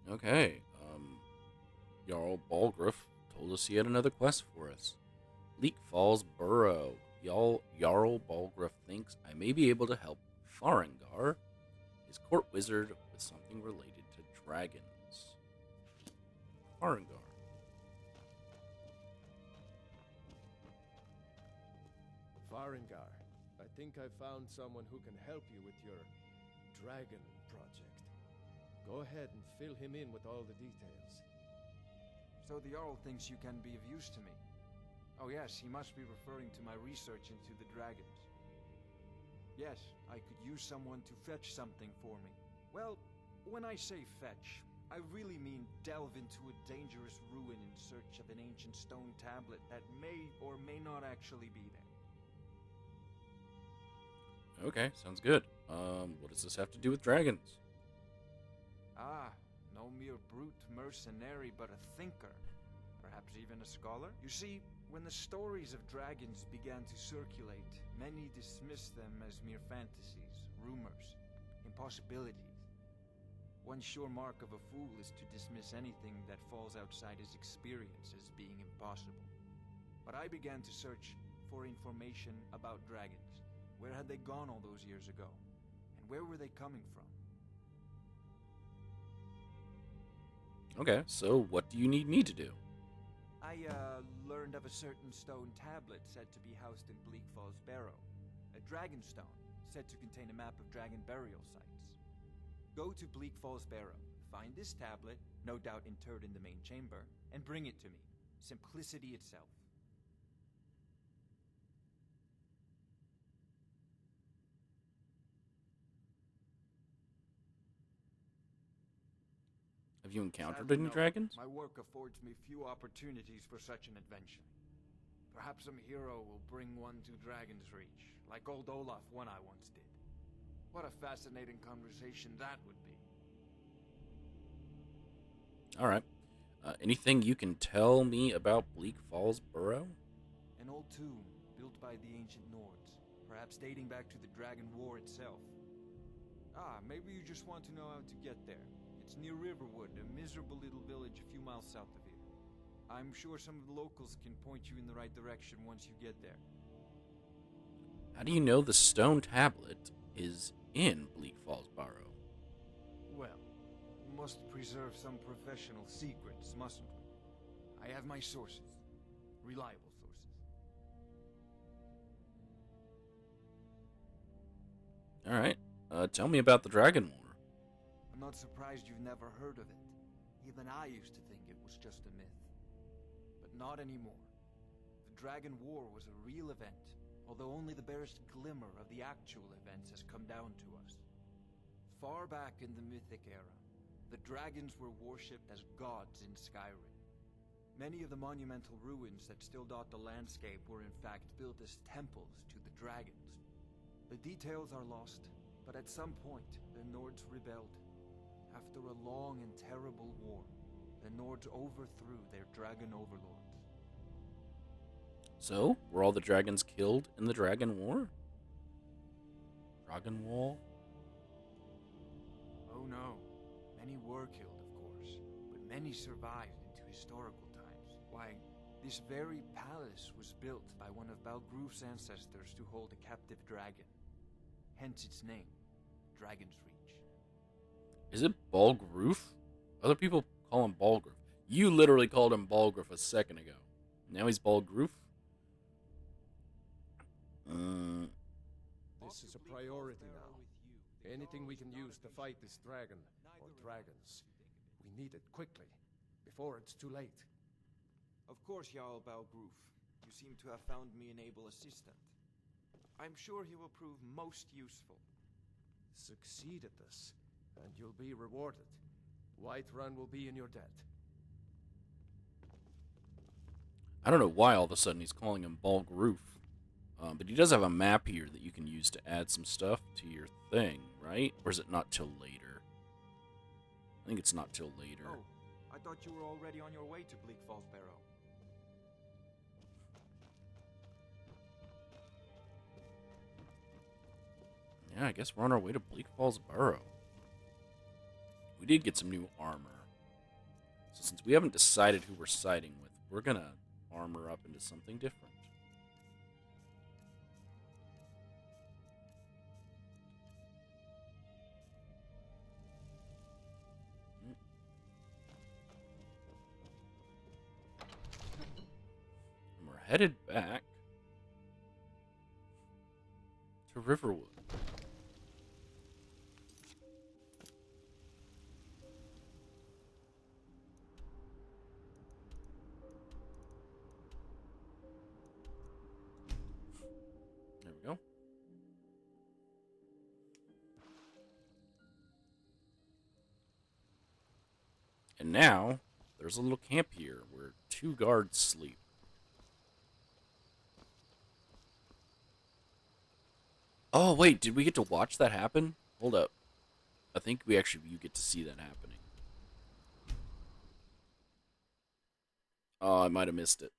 Okay, Jarl Balgruuf told us he had another quest for us. Bleak Falls Burrow. Jarl Balgruuf thinks I may be able to help Farengar, his court wizard, with something related to dragons. Farengar. Farengar, I think I found someone who can help you with your dragon project. Go ahead and fill him in with all the details. So the Jarl thinks you can be of use to me. Oh yes, he must be referring to my research into the dragons. Yes, I could use someone to fetch something for me. Well, when I say fetch, I really mean delve into a dangerous ruin in search of an ancient stone tablet that may or may not actually be there. Okay, sounds good. What does this have to do with dragons? Ah, no mere brute mercenary, but a thinker. Perhaps even a scholar? You see, when the stories of dragons began to circulate, many dismissed them as mere fantasies, rumors, impossibilities. One sure mark of a fool is to dismiss anything that falls outside his experience as being impossible. But I began to search for information about dragons. Where had they gone all those years ago? And where were they coming from? Okay, so what do you need me to do? I, learned of a certain stone tablet said to be housed in Bleak Falls Barrow. A dragon stone, said to contain a map of dragon burial sites. Go to Bleak Falls Barrow, find this tablet, no doubt interred in the main chamber, and bring it to me. Simplicity itself. Have you encountered Sadly, any no. dragons? My work affords me few opportunities for such an adventure. Perhaps some hero will bring one to Dragon's Reach, like old Olaf one I once did. What a fascinating conversation that would be. Alright. Anything you can tell me about Bleak Falls Burrow? An old tomb built by the ancient Nords, perhaps dating back to the Dragon War itself. Ah, maybe you just want to know how to get there. It's near Riverwood, a miserable little village a few miles south of here. I'm sure some of the locals can point you in the right direction once you get there. How do you know the stone tablet is in Bleak Falls Burrow? Well, we must preserve some professional secrets, mustn't we? I have my sources. Reliable sources. Alright. Tell me about the Dragon War. I'm not surprised you've never heard of it. Even I used to think it was just a myth. But not anymore. The Dragon War was a real event, although only the barest glimmer of the actual events has come down to us. Far back in the Mythic era, the dragons were worshipped as gods in Skyrim. Many of the monumental ruins that still dot the landscape were in fact built as temples to the dragons. The details are lost, but at some point, the Nords rebelled. After a long and terrible war, the Nords overthrew their dragon overlords. So, were all the dragons killed in the Dragon War? Dragon Wall? Oh no, many were killed, of course, but many survived into historical times. Why, this very palace was built by one of Balgroof's ancestors to hold a captive dragon. Hence its name, Dragon's Reach. Is it Balgroof? Other people call him Balgroof. You literally called him Balgroof a second ago. Now he's Balgroof? This is a priority now. Anything we can use to fight this dragon, or dragons. We need it quickly, before it's too late. Of course, Jarl Balgroof. You seem to have found me an able assistant. I'm sure he will prove most useful. Succeed at this, and you'll be rewarded. Whiterun will be in your debt. I don't know why all of a sudden he's calling him Balgroof. But he does have a map here that you can use to add some stuff to your thing, right? Or is it not till later? I think it's not till later. Oh, I thought you were already on your way to Bleak Falls Barrow. Yeah, I guess we're on our way to Bleak Falls Burrow. We did get some new armor. So since we haven't decided who we're siding with, we're gonna armor up into something different. And we're headed back to Riverwood. There we go. And now, there's a little camp here where 2 guards sleep. Oh, wait, did we get to watch that happen? Hold up. I think you get to see that happening. Oh, I might have missed it.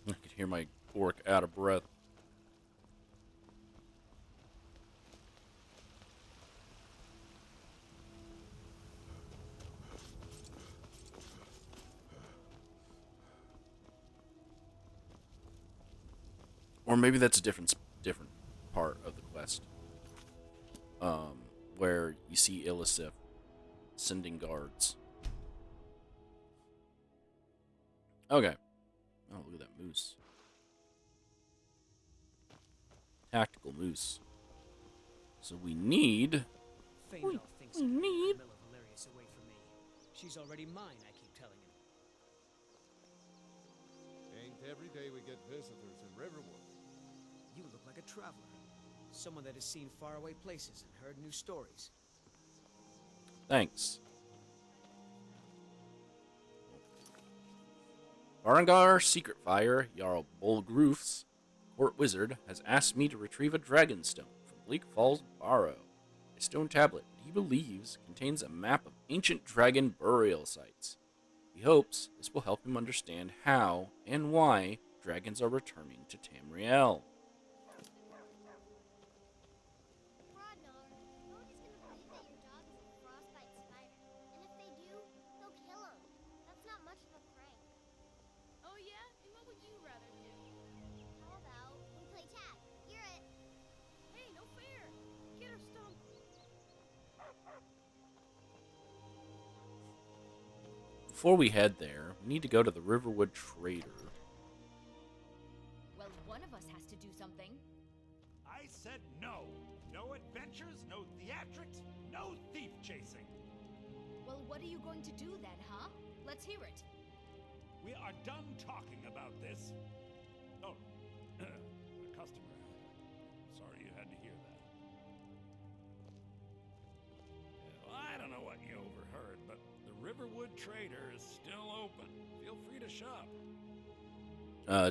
I could hear my orc out of breath. Or maybe that's a different part of the quest. Where you see Illicif sending guards. Okay. Oh, look at that moose. Tactical moose. So we need... Faendal thinks I need Camilla Valerius away from me. She's already mine, I keep telling him. Ain't every day we get visitors in Riverwood. You look like a traveler. Someone that has seen faraway places and heard new stories. Thanks. Barangar Secret Fire, Jarl Bolgroof's court wizard, has asked me to retrieve a dragon stone from Bleak Falls Barrow. A stone tablet that he believes contains a map of ancient dragon burial sites. He hopes this will help him understand how and why dragons are returning to Tamriel. Before we head there, we need to go to the Riverwood Trader. Well, one of us has to do something. I said no. No adventures, no theatrics, no thief chasing. Well, what are you going to do then, huh? Let's hear it. We are done talking about this. Oh, a customer. Sorry you had to hear that. Well, I don't know what you overheard, but the Riverwood Trader is still open. Feel free to shop.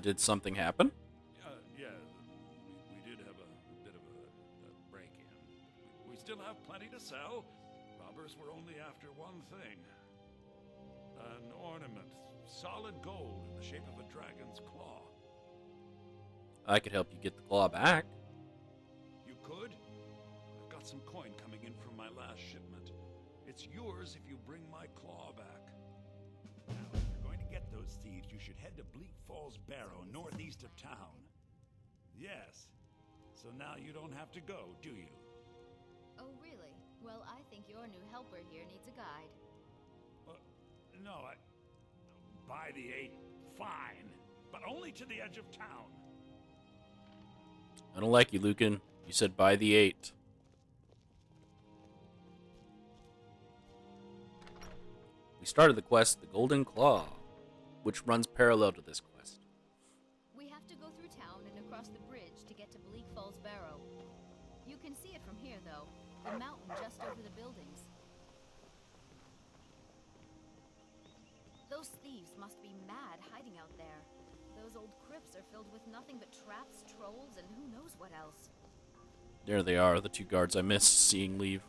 Did something happen? Yeah, we did have a bit of a break-in. We still have plenty to sell. Robbers were only after one thing. An ornament, solid gold in the shape of a dragon's claw. I could help you get the claw back. You could? I've got some coin coming in from my last shipment. It's yours if you bring my claw back. Now, if you're going to get those thieves, you should head to Bleak Falls Barrow, northeast of town. Yes. So now you don't have to go, do you? Oh, really? Well, I think your new helper here needs a guide. No, by the 8, fine. But only to the edge of town. I don't like you, Lucan. You said by the 8. We started the quest, The Golden Claw, which runs parallel to this quest. We have to go through town and across the bridge to get to Bleak Falls Barrow. You can see it from here, though. The mountain just over the buildings. Those thieves must be mad hiding out there. Those old crypts are filled with nothing but traps, trolls, and who knows what else. There they are, the 2 guards I missed seeing leave.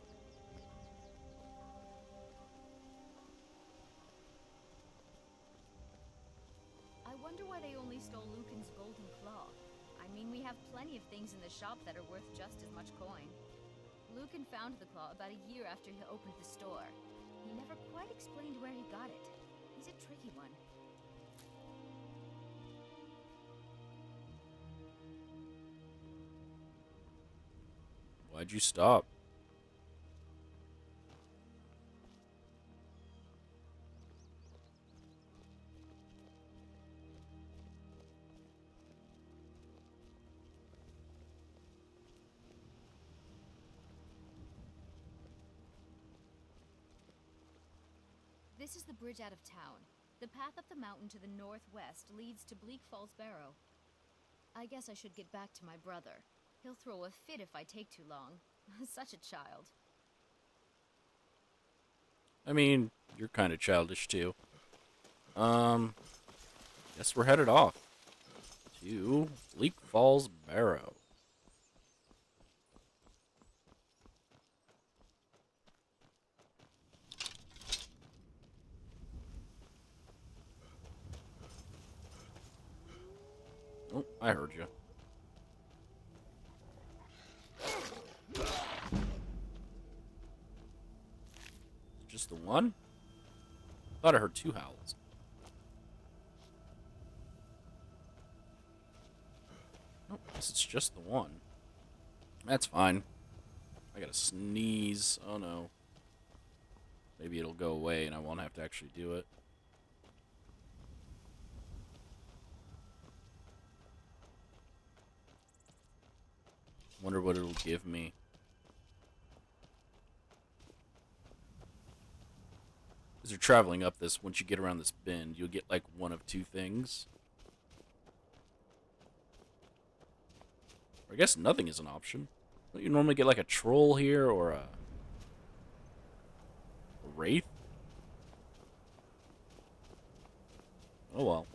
stole Lucan's golden claw. I mean, we have plenty of things in the shop that are worth just as much coin. Lucan found the claw about a year after he opened the store. He never quite explained where he got it. He's a tricky one. Why'd you stop? This is the bridge out of town. The path up the mountain to the northwest leads to Bleak Falls Barrow. I guess I should get back to my brother. He'll throw a fit if I take too long. Such a child. I mean, you're kind of childish too. Guess we're headed off to Bleak Falls Barrow. Oh, I heard you. Just the one? Thought I heard two howls. Nope, guess it's just the one. That's fine. I gotta sneeze. Oh no. Maybe it'll go away and I won't have to actually do it. Wonder what it'll give me. As you're traveling up this, once you get around this bend, you'll get like one of two things. Or I guess nothing is an option. Don't you normally get like a troll here or a wraith? Oh well.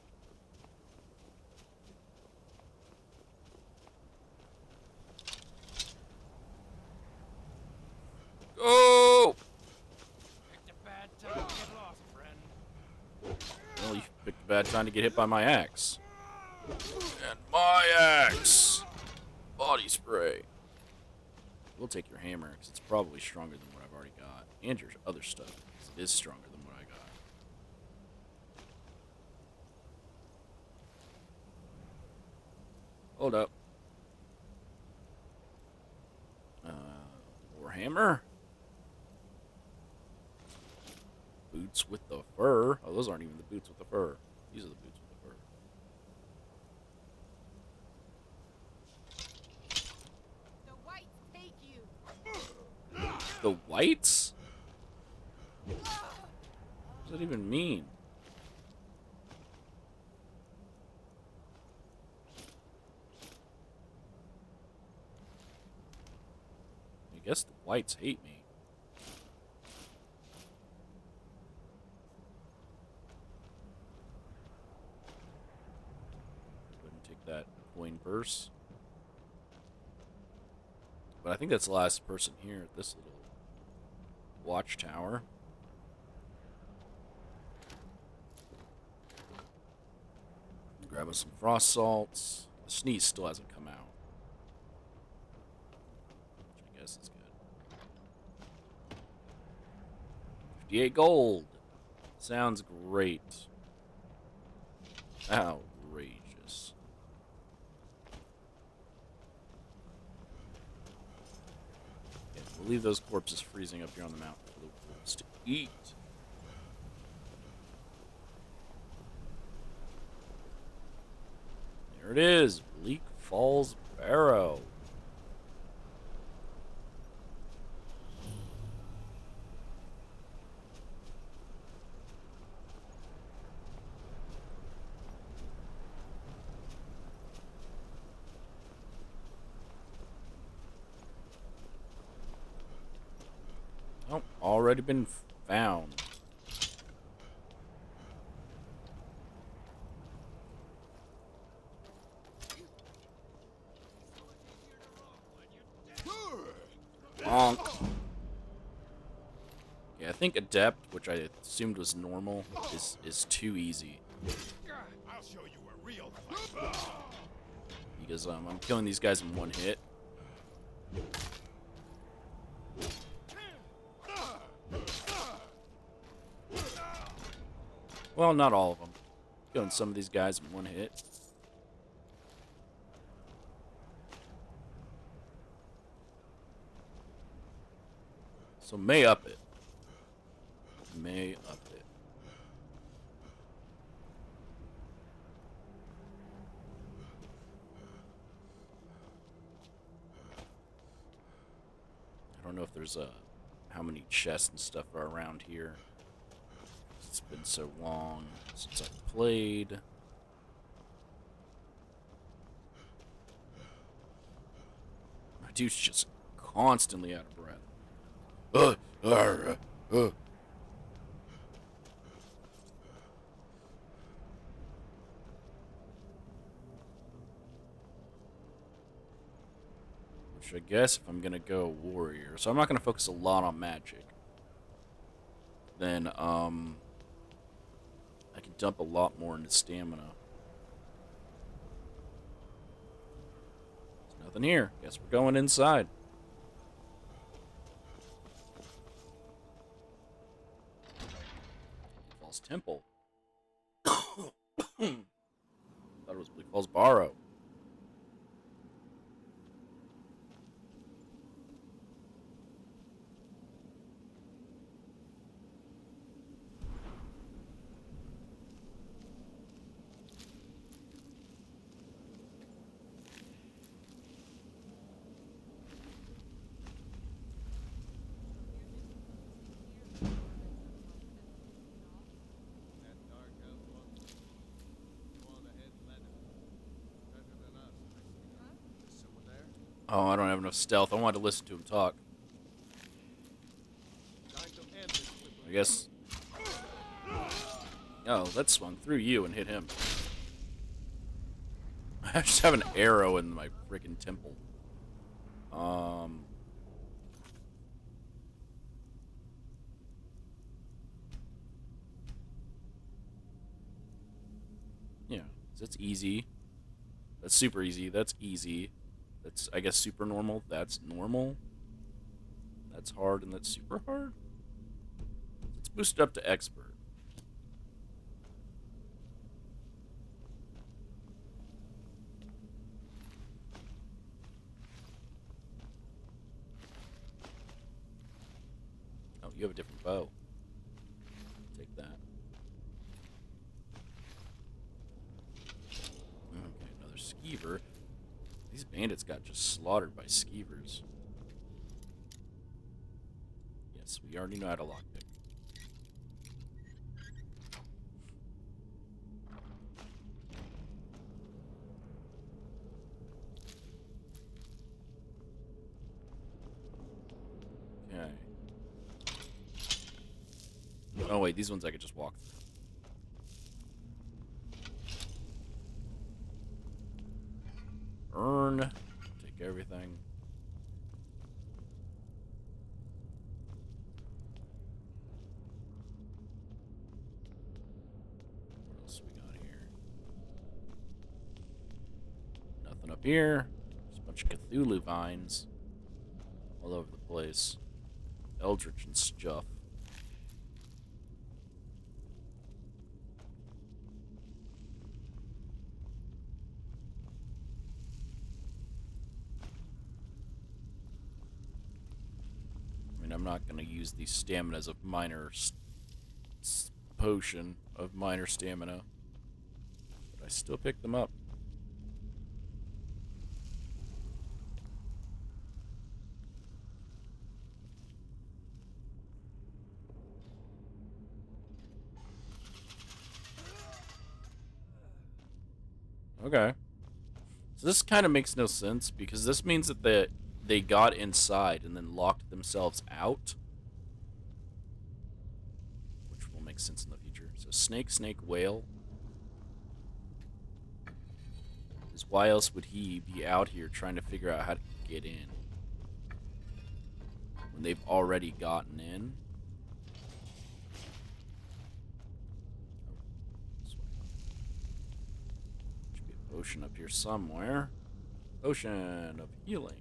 Go! Picked a bad time to get lost, friend. Well, you picked a bad time to get hit by my axe. And my axe! Body spray. We'll take your hammer, because it's probably stronger than what I've already got. And your other stuff, 'cause it is stronger than what I got. Hold up. More hammer. Boots with the fur. Oh, those aren't even the boots with the fur. These are the boots with the fur. The whites take you. The whites? What does that even mean? I guess the whites hate me. Go ahead and take that coin purse. But I think that's the last person here at this little watchtower. Grab us some frost salts. The sneeze still hasn't come out. Which I guess is good. 58 gold. Sounds great. Outrageous. Okay, we'll leave those corpses freezing up here on the mountain for the wolves to eat. There it is, Bleak Falls Barrow. Oh, already been found. Bonk. Yeah, I think Adept, which I assumed was normal, is too easy. I'll show you a real fight. Because I'm killing these guys in one hit. Well, not all of them. Killing some of these guys in one hit. So may up it. May up it. I don't know if there's how many chests and stuff are around here. It's been so long since I've played. My dude's just constantly out of breath. Which I guess if I'm gonna go warrior, so I'm not gonna focus a lot on magic. Then I can dump a lot more into stamina. There's nothing here. Guess we're going inside. Falls Temple. Thought it was Bleak Falls Barrow. Oh, I don't have enough stealth. I wanted to listen to him talk. I guess. Oh, that swung through you and hit him. I just have an arrow in my freaking temple. Yeah, that's easy. That's super easy. That's easy. That's, I guess, super normal. That's normal. That's hard, and that's super hard. Let's boost it up to expert. Oh, you have a different bow. Take that. Okay, another skeever. These bandits got just slaughtered by skeevers. Yes, we already know how to lockpick. Okay. Oh wait, these ones I could just walk through. Earn. Take everything. What else we got here? Nothing up here. There's a bunch of Cthulhu vines all over the place. Eldritch and stuff. I'm not going to use these staminas of minor potion of minor stamina, but I still pick them up. Okay. So this kind of makes no sense because this means that they got inside and then locked themselves out, which will make sense in the future. So snake, snake, whale. Because why else would he be out here trying to figure out how to get in when they've already gotten in? potion up here somewhere. Potion of healing.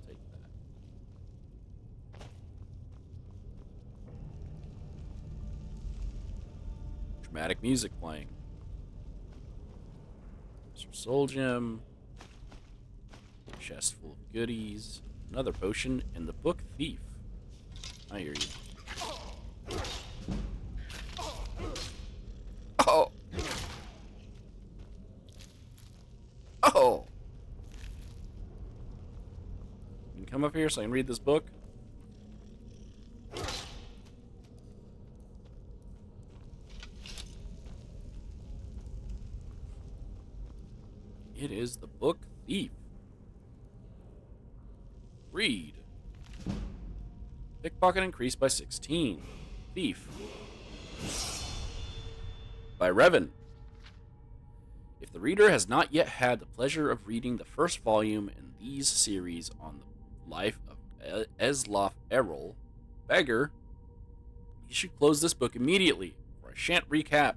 Take that. Dramatic music playing. Mr. Soul Gem. Chest full of goodies. Another potion and the book Thief. I hear you. Oh! Oh! You can come up here so I can read this book. It is the book Thief. Read. Pickpocket increased by 16. Thief. By Revan. If the reader has not yet had the pleasure of reading the first volume in these series on the life of Eslaf Errol, Beggar, you should close this book immediately, or I shan't recap.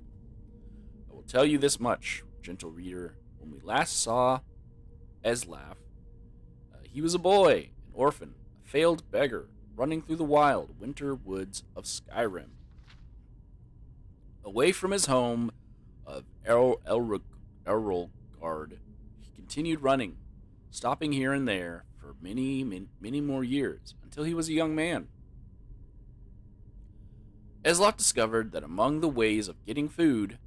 I will tell you this much, gentle reader. When we last saw Eslaf, he was a boy, an orphan, a failed beggar, running through the wild winter woods of Skyrim. Away from his home of Elrogard, he continued running, stopping here and there for many more years, until he was a young man. Eslaf discovered that among the ways of getting food,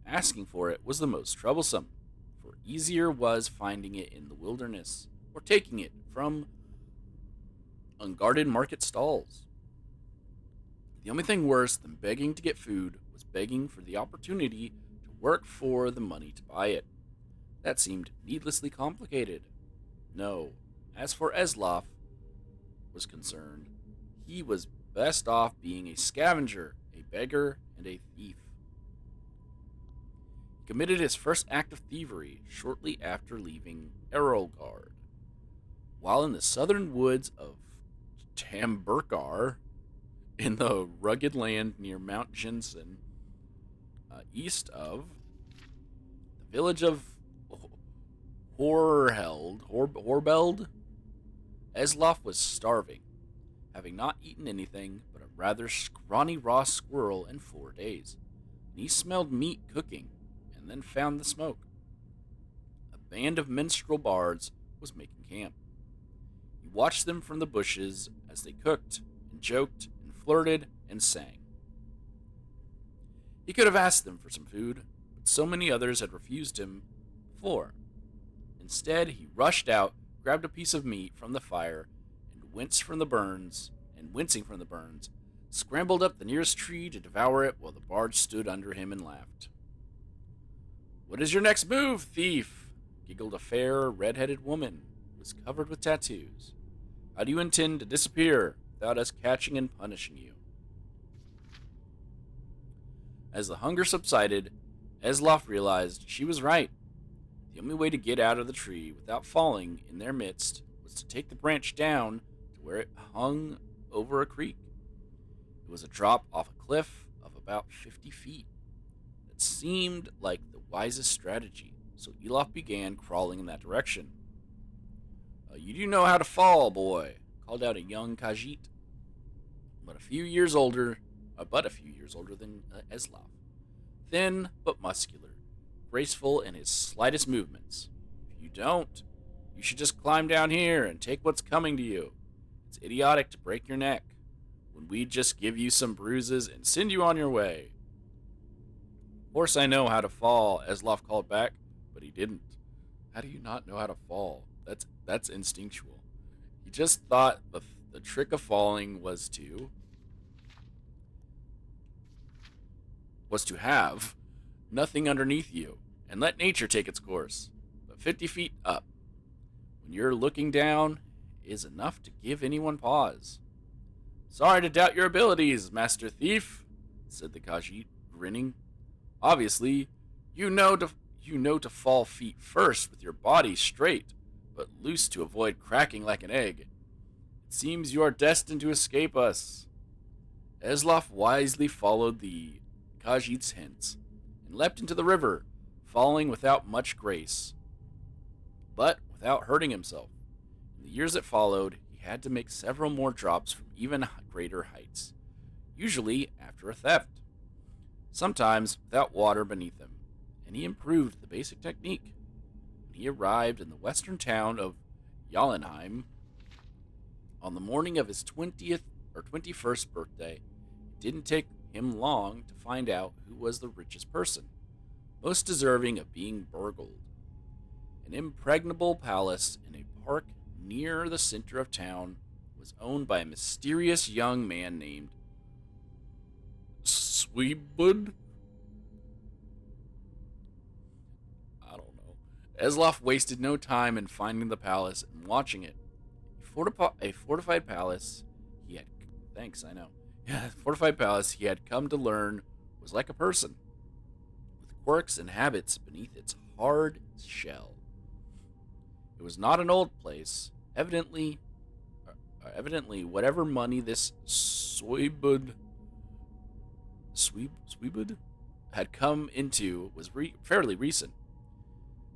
asking for it was the most troublesome, for easier was finding it in the wilderness, or taking it from unguarded market stalls. The only thing worse than begging to get food was begging for the opportunity to work for the money to buy it. That seemed needlessly complicated. No, as for Eslaf was concerned, he was best off being a scavenger, a beggar, and a thief. He committed his first act of thievery shortly after leaving Errolgard. While in the southern woods of Tamburkar, in the rugged land near Mount Jensen, east of the village of Horbeld, Eslaf was starving, having not eaten anything but a rather scrawny raw squirrel in 4 days. And he smelled meat cooking, and then found the smoke. A band of minstrel bards was making camp. He watched them from the bushes as they cooked and joked and flirted and sang. He could have asked them for some food, but so many others had refused him before. Instead, he rushed out, grabbed a piece of meat from the fire, and wincing from the burns, scrambled up the nearest tree to devour it while the bards stood under him and laughed. "What is your next move, thief?" giggled a fair, red-headed woman who was covered with tattoos. "How do you intend to disappear without us catching and punishing you?" As the hunger subsided, Eslaf realized she was right. The only way to get out of the tree without falling in their midst was to take the branch down to where it hung over a creek. It was a drop off a cliff of about 50 feet. It seemed like the wisest strategy, so Elof began crawling in that direction. "You do know how to fall, boy," called out a young Khajiit, but a few years older than Eslaf. Thin but muscular, graceful in his slightest movements. "If you don't, you should just climb down here and take what's coming to you. It's idiotic to break your neck when we just give you some bruises and send you on your way." "Of course I know how to fall," Eslaf called back, but he didn't. How do you not know how to fall? That's instinctual. He just thought the trick of falling was to have nothing underneath you and let nature take its course. But 50 feet up, when you're looking down, is enough to give anyone pause. "Sorry to doubt your abilities, Master Thief," said the Khajiit, grinning. "Obviously, you know to fall feet first with your body straight, but loose to avoid cracking like an egg. It seems you are destined to escape us." Eslaf wisely followed the Khajiit's hints and leapt into the river, falling without much grace. but without hurting himself. In the years that followed, he had to make several more drops from even greater heights, usually after a theft, sometimes without water beneath him, and he improved the basic technique. When he arrived in the western town of Jallenheim on the morning of his 20th or 21st birthday, it didn't take him long to find out who was the richest person, most deserving of being burgled. An impregnable palace in a park near the center of town was owned by a mysterious young man named Sweebud? I don't know. Esloff wasted no time in finding the palace and watching it. A fortified palace he had... Thanks, I know. Yeah, a fortified palace he had come to learn was like a person, with quirks and habits beneath its hard shell. It was not an old place. Evidently, whatever money this Sweebud had come into was fairly recent.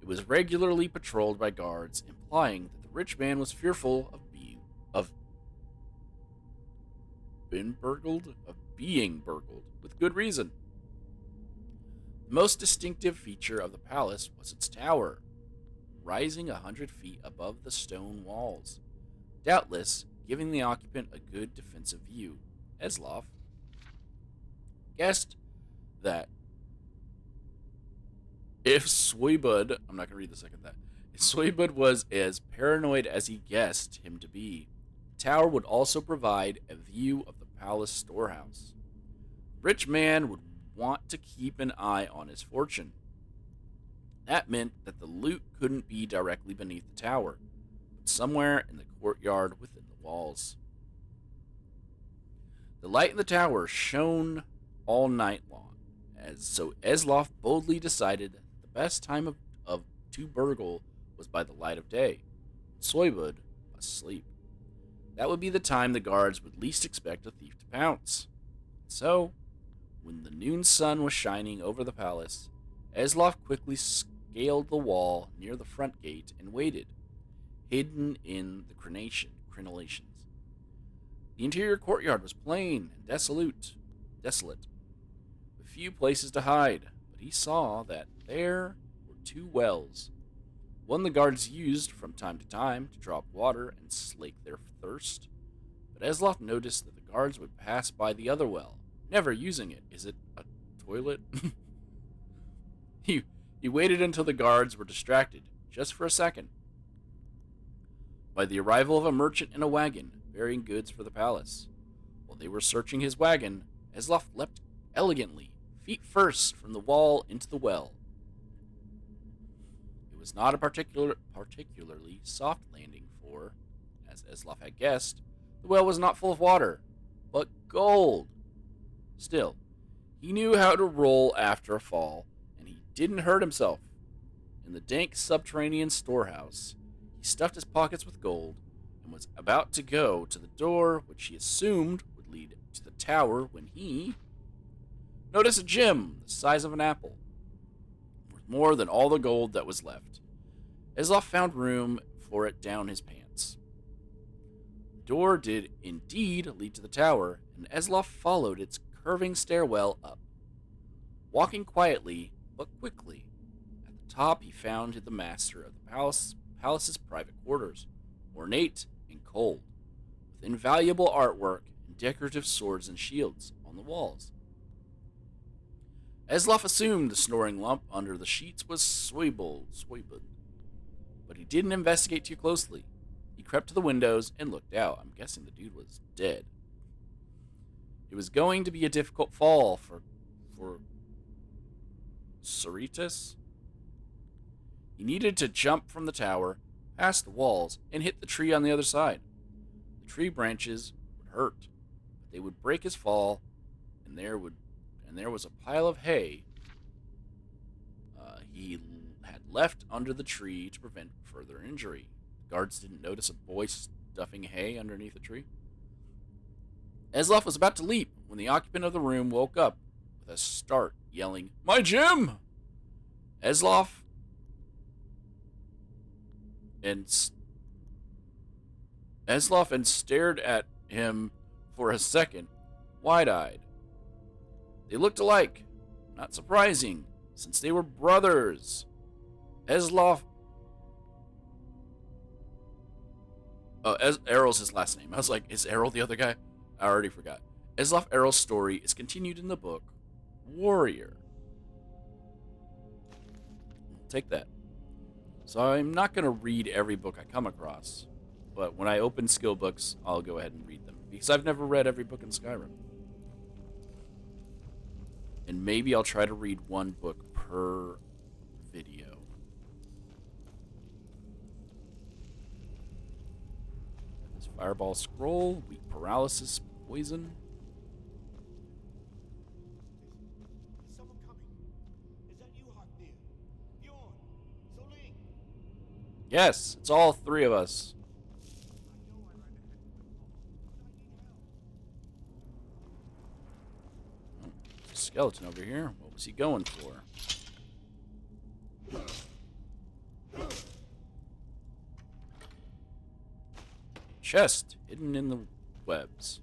It was regularly patrolled by guards, implying that the rich man was fearful of being burgled, with good reason. The most distinctive feature of the palace was its tower, rising 100 feet above the stone walls, doubtless giving the occupant a good defensive view. Esloff guessed that if Sweebud, I'm not going to read the second that, if Sweebud was as paranoid as he guessed him to be, the tower would also provide a view of the palace storehouse. The rich man would want to keep an eye on his fortune. That meant that the loot couldn't be directly beneath the tower, but somewhere in the courtyard within the walls. The light in the tower shone all night long, so Esloff boldly decided that the best time to burgle was by the light of day. Soybud must sleep. That would be the time the guards would least expect a thief to pounce. So, when the noon sun was shining over the palace, Esloff quickly scaled the wall near the front gate and waited, hidden in the crenellations. The interior courtyard was plain and desolate, with few places to hide, but he saw that there were two wells. One the guards used from time to time to draw up water and slake their thirst, but Esloff noticed that the guards would pass by the other well, never using it. Is it a toilet? He waited until the guards were distracted, just for a second, by the arrival of a merchant in a wagon bearing goods for the palace. While they were searching his wagon, Esloff leapt elegantly, feet first, from the wall into the well. It was not a particularly soft landing, for, as Esloff had guessed, the well was not full of water, but gold. Still, he knew how to roll after a fall, and he didn't hurt himself. In the dank subterranean storehouse, he stuffed his pockets with gold and was about to go to the door which he assumed would lead to the tower when he noticed a gem the size of an apple, worth more than all the gold that was left. Esloff found room for it down his pants. The door did indeed lead to the tower, and Esloff followed its curving stairwell up, walking quietly but quickly. At the top he found the master of the palace's private quarters, ornate and cold, with invaluable artwork and decorative swords and shields on the walls. Esloff assumed the snoring lump under the sheets was Sweebud, but he didn't investigate too closely. He crept to the windows and looked out. I'm guessing the dude was dead. It was going to be a difficult fall for Cerritus. He needed to jump from the tower, past the walls, and hit the tree on the other side. The tree branches would hurt, but they would break his fall, and there was a pile of hay he had left under the tree to prevent further injury. The guards didn't notice a boy stuffing hay underneath a tree. Esloff was about to leap when the occupant of the room woke up with a start, yelling, "My gem!" Esloff and Esloff and stared at him for a second, wide-eyed. They looked alike. Not surprising, since they were brothers. Esloff... Errol's his last name. I was like, is Errol the other guy? I already forgot. Esloff Errol's story is continued in the book Warrior. Take that. So I'm not going to read every book I come across, but when I open skill books, I'll go ahead and read them, because I've never read every book in Skyrim. And maybe I'll try to read one book per video. This Fireball Scroll, Weak Paralysis, Poison. Is someone coming? Is that you, Haknir? Bjorn? Soling? Yes, it's all three of us. Skeleton over here. What was he going for? Chest hidden in the webs.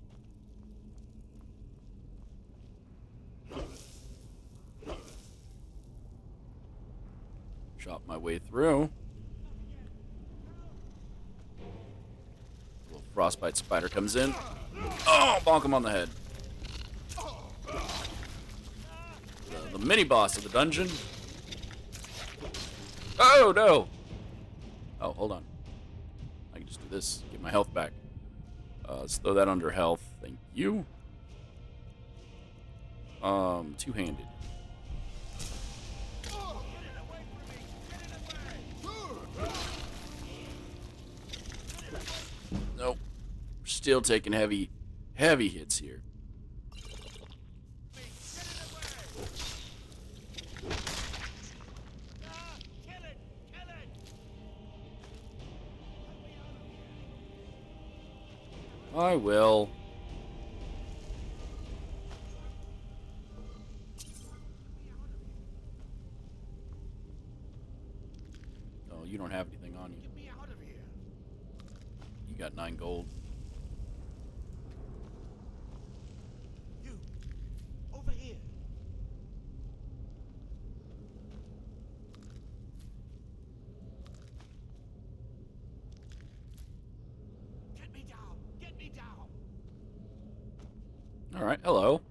Chop my way through. Little frostbite spider comes in. Oh, bonk him on the head. The mini boss of the dungeon. Oh no! Oh, hold on. I can just do this. Get my health back. Let's throw that under health. Thank you. Two-handed. Nope. We're still taking heavy hits here. I will. Oh, you don't have anything on you. Get me out of here. You got 9 gold. You. Over here. Get me down. Get me down. All right, hello.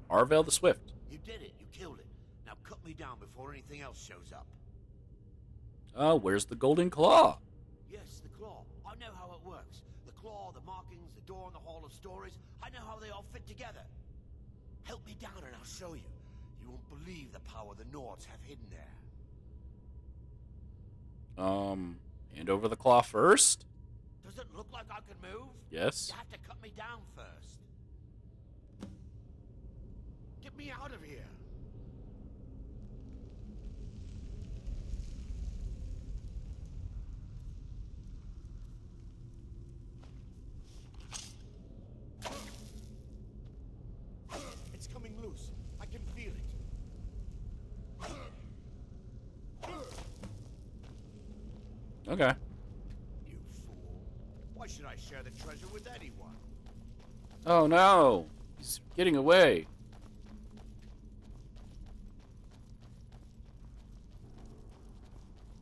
Arvel the Swift. You did it. You killed it. Now cut me down before anything else shows up. Where's the golden claw? Yes, the claw. I know how it works. The claw, the markings, the door in the Hall of Stories. I know how they all fit together. Help me down and I'll show you. You won't believe the power the Nords have hidden there. Hand over the claw first? Does it look like I can move? Yes. You have to cut me down first. Get me out of here. It's coming loose. I can feel it. Okay. You fool. Why should I share the treasure with anyone? Oh no! He's getting away.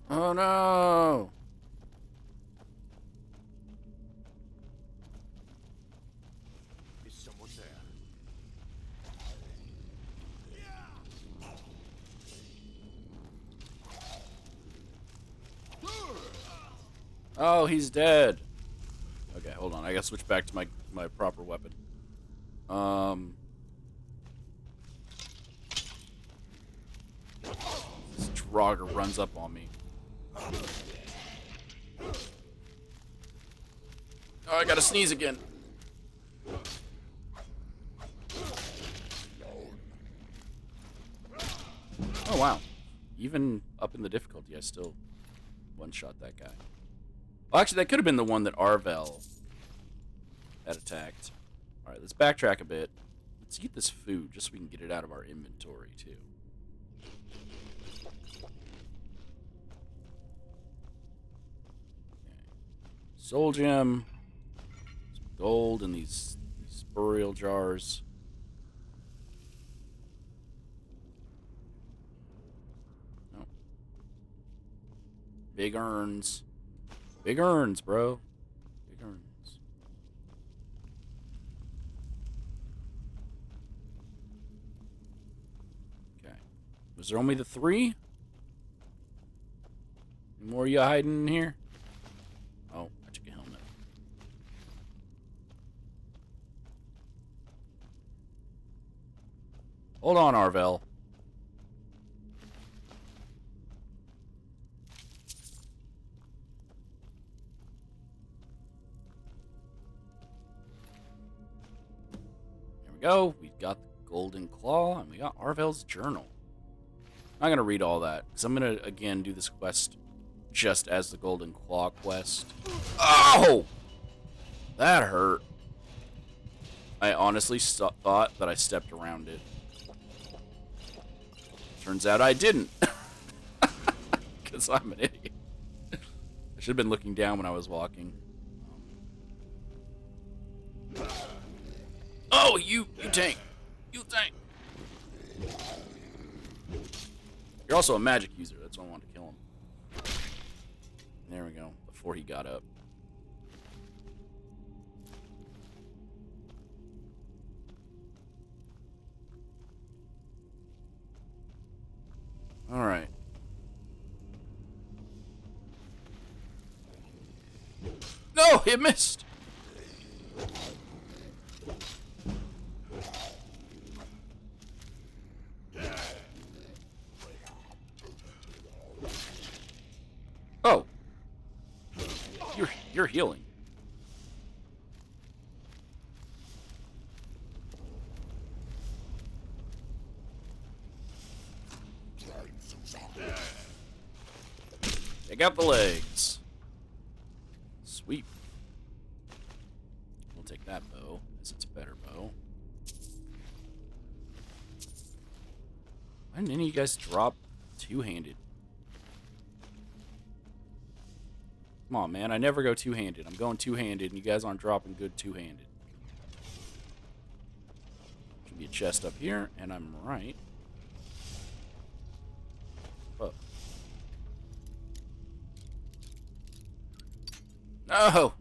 Oh no! Is someone there? Oh, he's dead. Okay, hold on. I gotta switch back to my proper weapon. This Draugr runs up on me. Oh, I gotta sneeze again. Oh, wow. Even up in the difficulty, I still one-shot that guy. Well, actually, that could have been the one that Arvel had attacked. Alright, let's backtrack a bit. Let's eat this food, just so we can get it out of our inventory, too. Soul gem. Some gold in these burial jars. No. Big urns. Big urns, bro. Big urns. Okay. Was there only the 3? Any more of you hiding in here? Oh, I took a helmet. Hold on, Arvel. There we go. We got the golden claw, and we got Arvel's journal. I'm not going to read all that, because I'm going to, again, do this quest just as the golden claw quest. Oh! That hurt. I honestly thought that I stepped around it. Turns out I didn't. Because I'm an idiot. I should have been looking down when I was walking. Oh, you tank. You tank. You're also a magic user. That's why I wanted to kill him. There we go. Before he got up. Alright. No! It missed! Oh. You're healing. Take out the legs. Sweet. We'll take that bow, as it's a better bow. Why didn't any of you guys drop two-handed? Come on, man. I never go two-handed. I'm going two-handed, and you guys aren't dropping good two-handed. Should be a chest up here, and I'm right. Oh. No!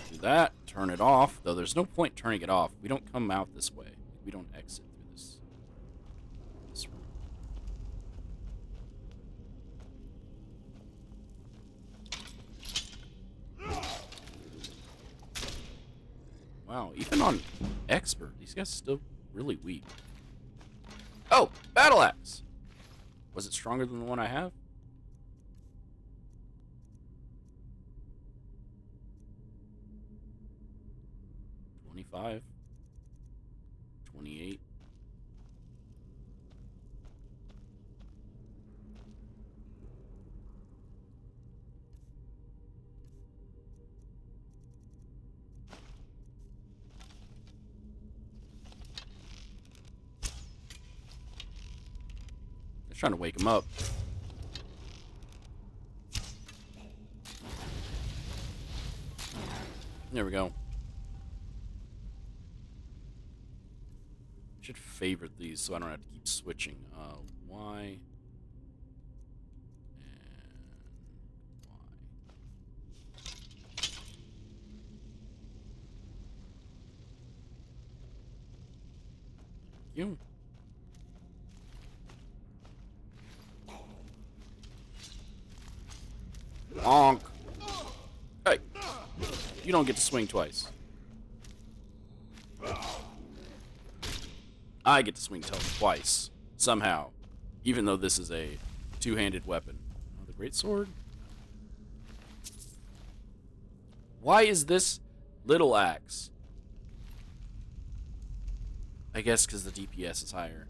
Do that, turn it off, though there's no point turning it off. We don't come out this way. We don't exit through this room. Wow, even on expert, these guys are still really weak. Oh, battle axe. Was it stronger than the one I have? $25. $28. Trying to wake him up. There we go. Should favorite these so I don't have to keep switching. Y and Y. You. Honk. Hey, you don't get to swing twice. I get to swing twice, somehow, even though this is a two-handed weapon. Oh, the great sword? Why is this little axe? I guess because the DPS is higher.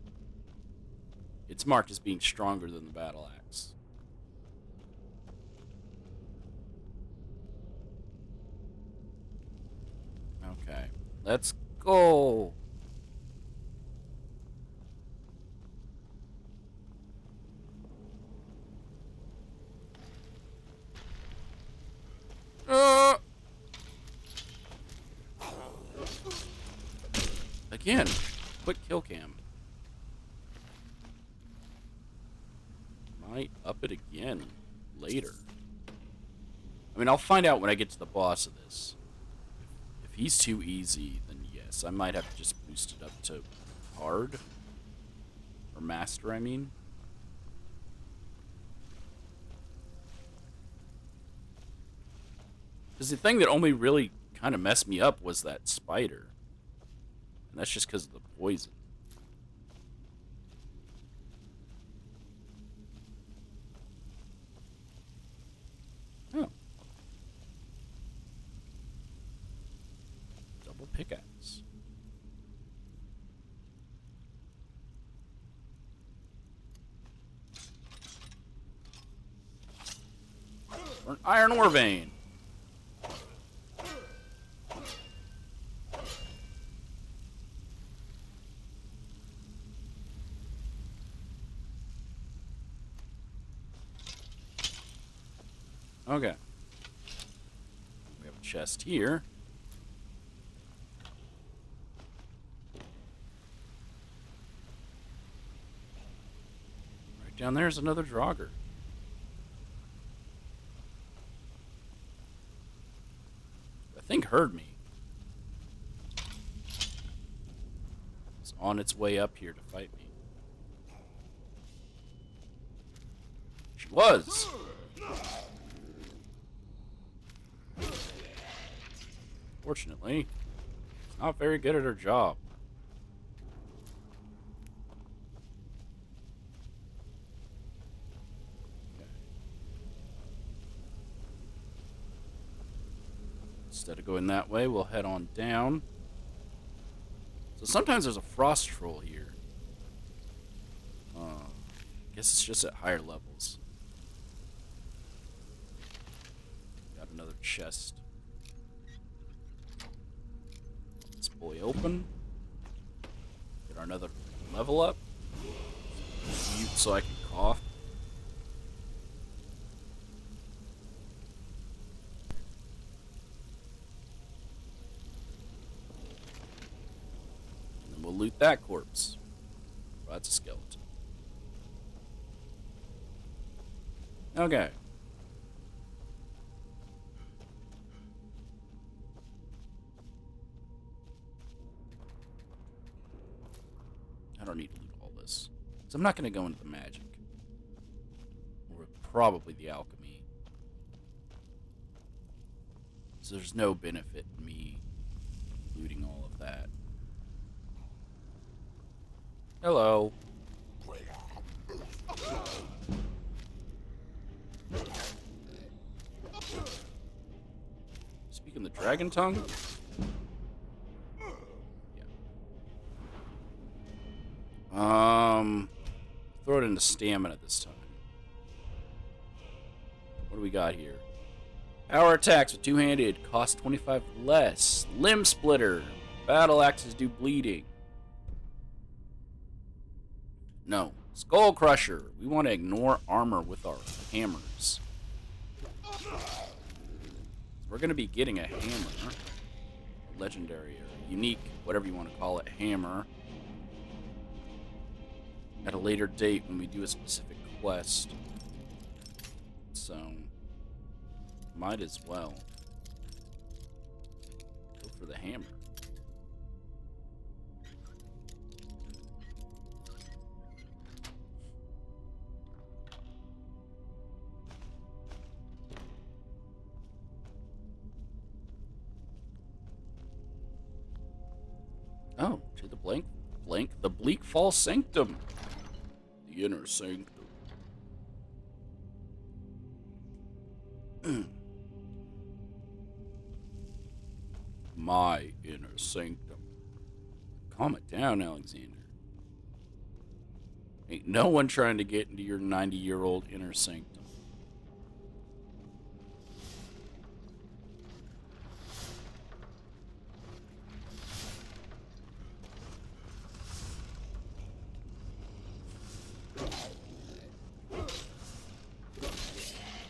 It's marked as being stronger than the battle axe. Okay. Let's go. Again, quick kill cam. Might up it again later. I mean, I'll find out when I get to the boss of this. If he's too easy, then yes, I might have to just boost it up to hard. Or master, I mean. Because the thing that only really kind of messed me up was that spider. And that's just because of the poison. Oh. Double pickaxe. Or an iron ore vein. Okay. We have a chest here. Right down there is another Draugr. I think heard me. It's on its way up here to fight me. She was! Fortunately, she's not very good at her job. Okay. Instead of going that way, we'll head on down. So sometimes there's a frost troll here. I guess it's just at higher levels. Got another chest. This boy open. Get our another level up. Mute so I can cough. And then we'll loot that corpse. Oh, that's a skeleton. Okay. I don't need to loot all this. So I'm not going to go into the magic. Or probably the alchemy. So there's no benefit in me looting all of that. Hello. Speaking the dragon tongue? Throw it into stamina this time. What do we got here? Power attacks with two-handed cost 25 less. Limb splitter. Battle axes do bleeding. No. Skull crusher. We want to ignore armor with our hammers. So we're going to be getting a hammer. A legendary or unique, whatever you want to call it, hammer. At a later date when we do a specific quest. So, might as well go for the hammer. Oh, to the the Bleak Fall Sanctum. The inner sanctum. My inner sanctum. Calm it down, Alexander. Ain't no one trying to get into your 90-year-old inner sanctum.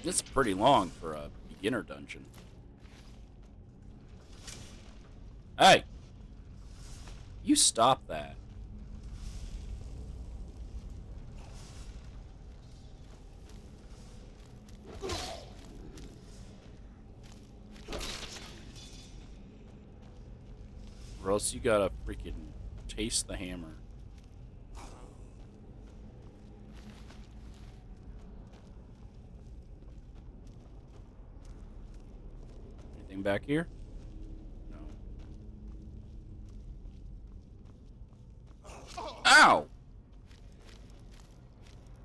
It's pretty long for a beginner dungeon. Hey! You stop that. Or else you gotta freaking taste the hammer. Anything back here? No. Ow!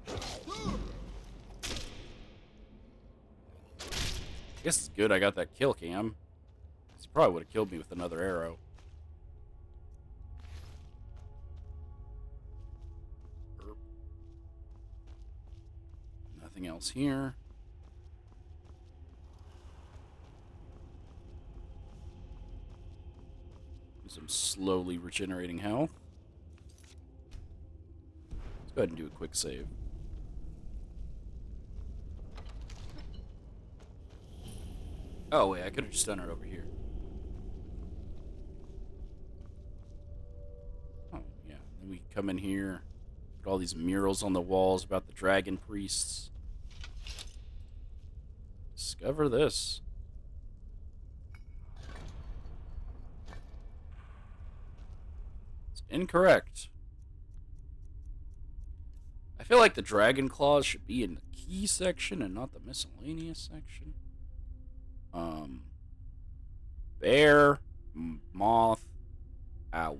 I guess it's good I got that kill cam. He probably would have killed me with another arrow. Burp. Nothing else here. Some slowly regenerating health. Let's go ahead and do a quick save. Oh, wait, I could have just done it over here. Oh, yeah. Then we come in here, put all these murals on the walls about the dragon priests. Discover this. It's incorrect. I feel like the dragon claws should be in the key section and not the miscellaneous section. Bear, moth, owl.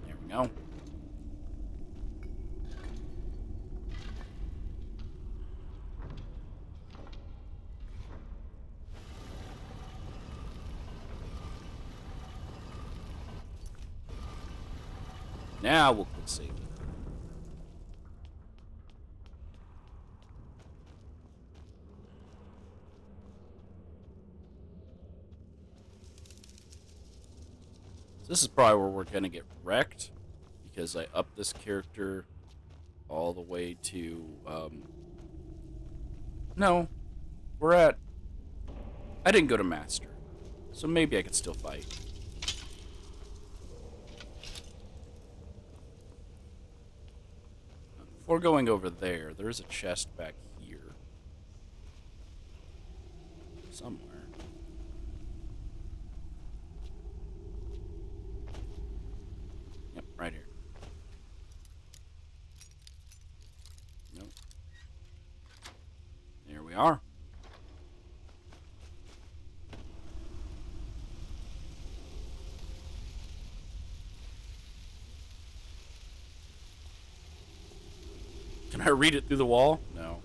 There we go. Now we'll quick save it. So this is probably where we're gonna get wrecked, because I upped this character all the way to, no, we're at, I didn't go to Master, so maybe I could still fight. Before going over there, there is a chest back here. Somewhere. Yep, right here. Nope. There we are. Can I read it through the wall? No.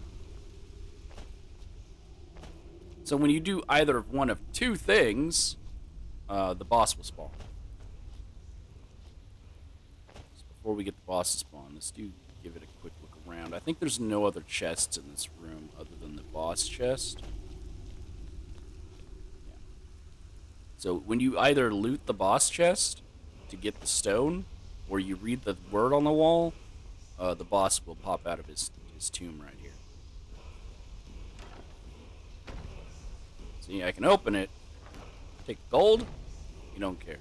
So when you do either of one of two things, the boss will spawn. So before we get the boss to spawn, let's give it a quick look around. I think there's no other chests in this room other than the boss chest. Yeah. So when you either loot the boss chest to get the stone, or you read the word on the wall, the boss will pop out of his tomb right here. See, I can open it. Take gold. You don't care.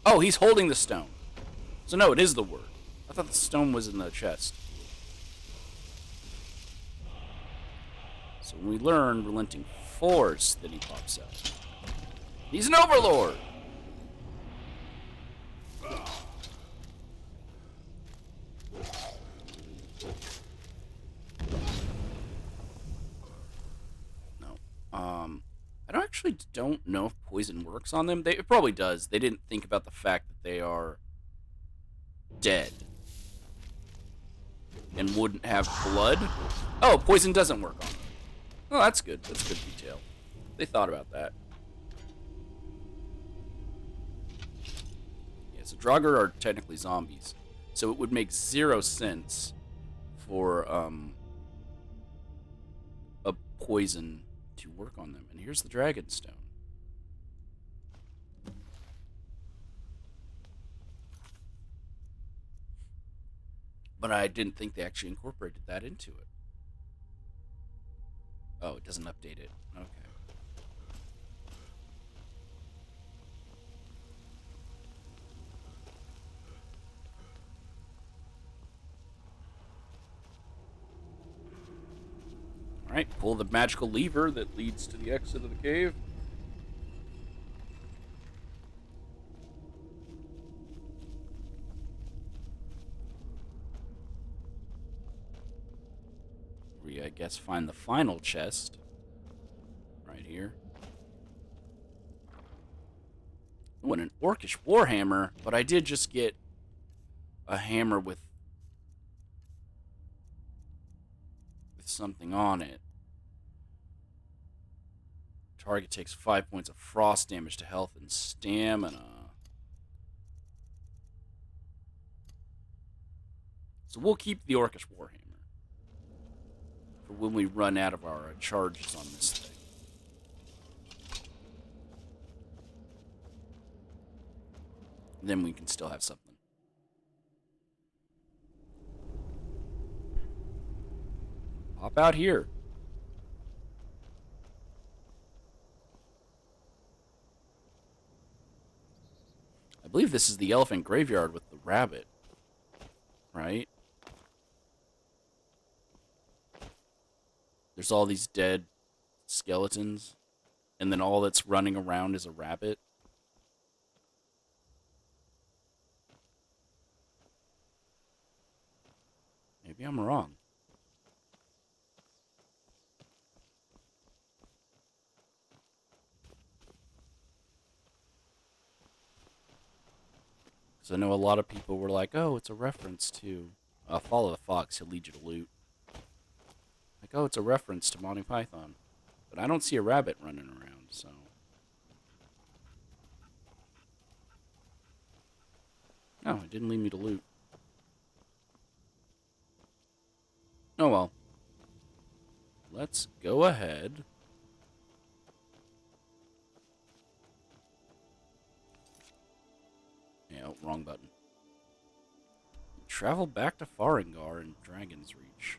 Oh, he's holding the stone. So no, it is the word. I thought the stone was in the chest. So when we learn Relenting Force, then he pops out. He's an overlord! I actually don't know if poison works on them. It probably does. They didn't think about the fact that they are dead and wouldn't have blood. Oh, poison doesn't work on them. Oh, that's good. That's good detail. They thought about that. Yeah, so Draugr are technically zombies. So it would make zero sense for poison to work on them. And here's the dragon stone. But I didn't think they actually incorporated that into it. Oh, it doesn't update it. Okay. Alright, pull the magical lever that leads to the exit of the cave. We, I guess, find the final chest. Right here. Oh, and an orcish warhammer, but I did just get a hammer with something on it. Target takes 5 points of frost damage to health and stamina. So we'll keep the orcish warhammer for when we run out of our charges on this thing. Then we can still have something. Pop out here. I believe this is the elephant graveyard with the rabbit, right? There's all these dead skeletons, and then all that's running around is a rabbit. Maybe I'm wrong. Because I know a lot of people were like, oh, it's a reference to Follow the Fox, he'll lead you to loot. Like, oh, it's a reference to Monty Python. But I don't see a rabbit running around, so... No, it didn't lead me to loot. Oh well. Let's go ahead. Yeah, wrong button. Travel back to Farengar in Dragon's Reach.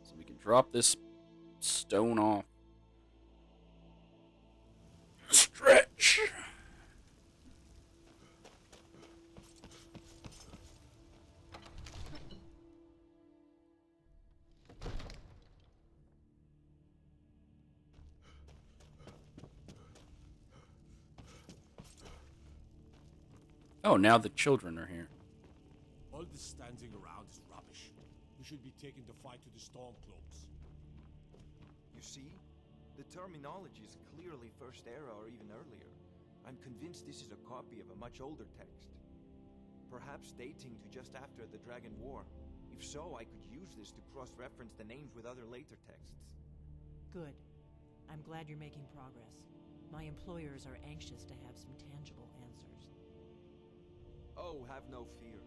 So we can drop this stone off. Stretch! Oh, now the children are here. All this standing around is rubbish. We should be taking the fight to the Stormcloaks. You see? The terminology is clearly First Era or even earlier. I'm convinced this is a copy of a much older text. Perhaps dating to just after the Dragon War. If so, I could use this to cross-reference the names with other later texts. Good. I'm glad you're making progress. My employers are anxious to have some tangible answers. Oh, have no fear.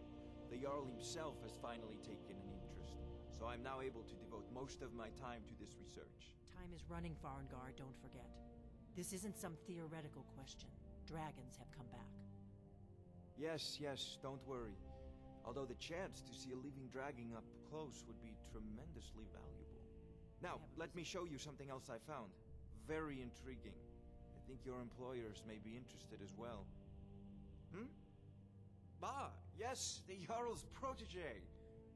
The Jarl himself has finally taken an interest, so I'm now able to devote most of my time to this research. Time is running, Farengar, don't forget. This isn't some theoretical question. Dragons have come back. Yes, don't worry. Although the chance to see a living dragon up close would be tremendously valuable. Now, let me show you something else I found. Very intriguing. I think your employers may be interested as well. Ah, yes, the Jarl's protege.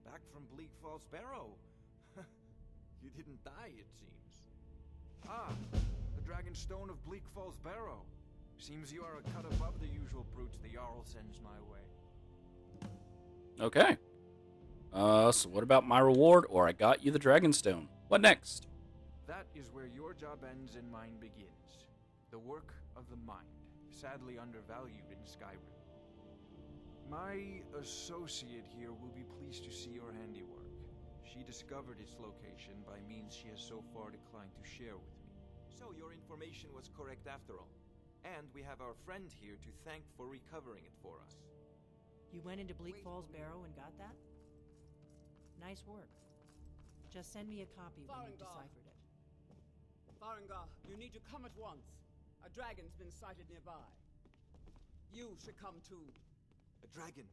Back from Bleak Falls Barrow. You didn't die, it seems. Ah, the Dragon Stone of Bleak Falls Barrow. Seems you are a cut above the usual brutes the Jarl sends my way. Okay. So what about my reward? Or I got you the Dragonstone. What next? That is where your job ends and mine begins. The work of the mind, sadly undervalued in Skyrim. My associate here will be pleased to see your handiwork. She discovered its location by means she has so far declined to share with me. So your information was correct after all. And we have our friend here to thank for recovering it for us. You went into Bleak Falls Barrow and got that? Nice work. Just send me a copy when you've deciphered it. Farengar, you need to come at once. A dragon's been sighted nearby. You should come too. A dragon?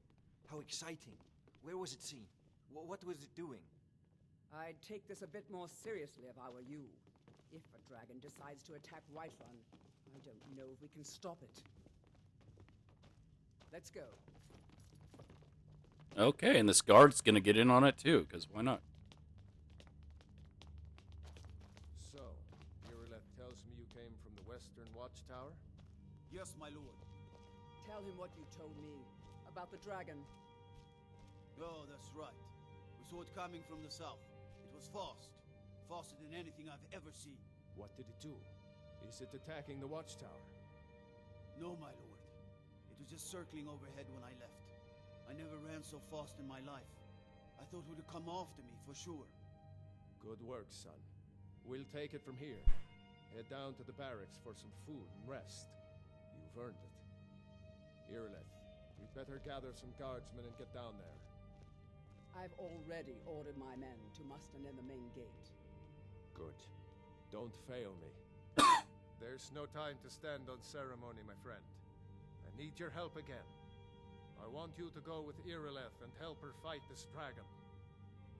How exciting. Where was it seen? What was it doing? I'd take this a bit more seriously if I were you. If a dragon decides to attack Whiterun, I don't know if we can stop it. Let's go. Okay, and this guard's gonna get in on it too, because why not? So, Irileth tells me you came from the Western Watchtower? Yes, my lord. Tell him what you told me about the dragon. Oh, that's right. We saw it coming from the south. It was fast. Faster than anything I've ever seen. What did it do? Is it attacking the Watchtower? No, my lord. It was just circling overhead when I left. I never ran so fast in my life. I thought it would come after me, for sure. Good work, son. We'll take it from here. Head down to the barracks for some food and rest. You've earned it. Irileth, you'd better gather some guardsmen and get down there. I've already ordered my men to muster near the main gate. Good. Don't fail me. There's no time to stand on ceremony, my friend. I need your help again. I want you to go with Irileth and help her fight this dragon.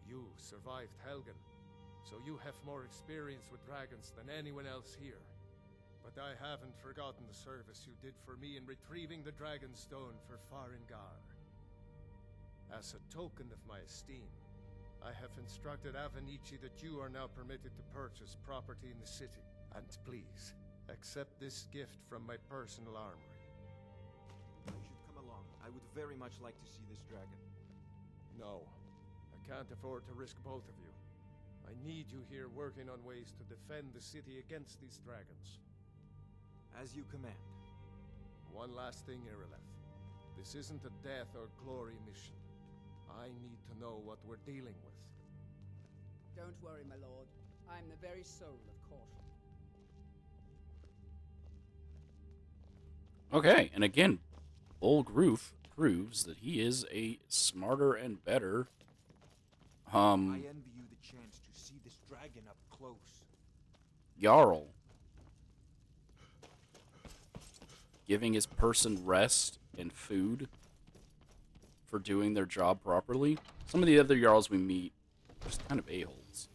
You survived Helgen, so you have more experience with dragons than anyone else here. But I haven't forgotten the service you did for me in retrieving the Dragon Stone for Farengar. As a token of my esteem, I have instructed Avenici that you are now permitted to purchase property in the city. And please, accept this gift from my personal armory. I should come along. I would very much like to see this dragon. No, I can't afford to risk both of you. I need you here working on ways to defend the city against these dragons. As you command. One last thing, Irileth. This isn't a death or glory mission. I need to know what we're dealing with. Don't worry, my lord. I'm the very soul of caution. Okay, and again, Bolgroof proves that he is a smarter and better I envy you the chance to see this dragon up close. Jarl. Giving his person rest and food for doing their job properly. Some of the other Jarls we meet are just kind of a-holes.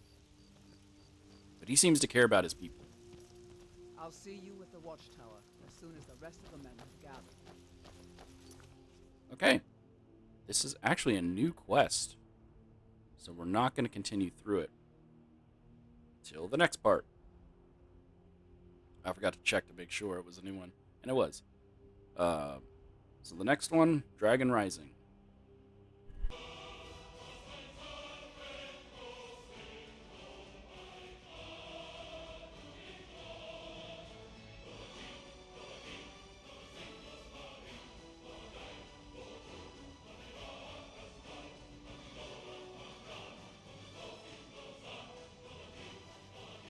But he seems to care about his people. I'll see you at the Watchtower as soon as the rest of the men have gathered. Okay. This is actually a new quest. So we're not going to continue through it till the next part. I forgot to check to make sure it was a new one. And it was. So the next one, Dragon Rising.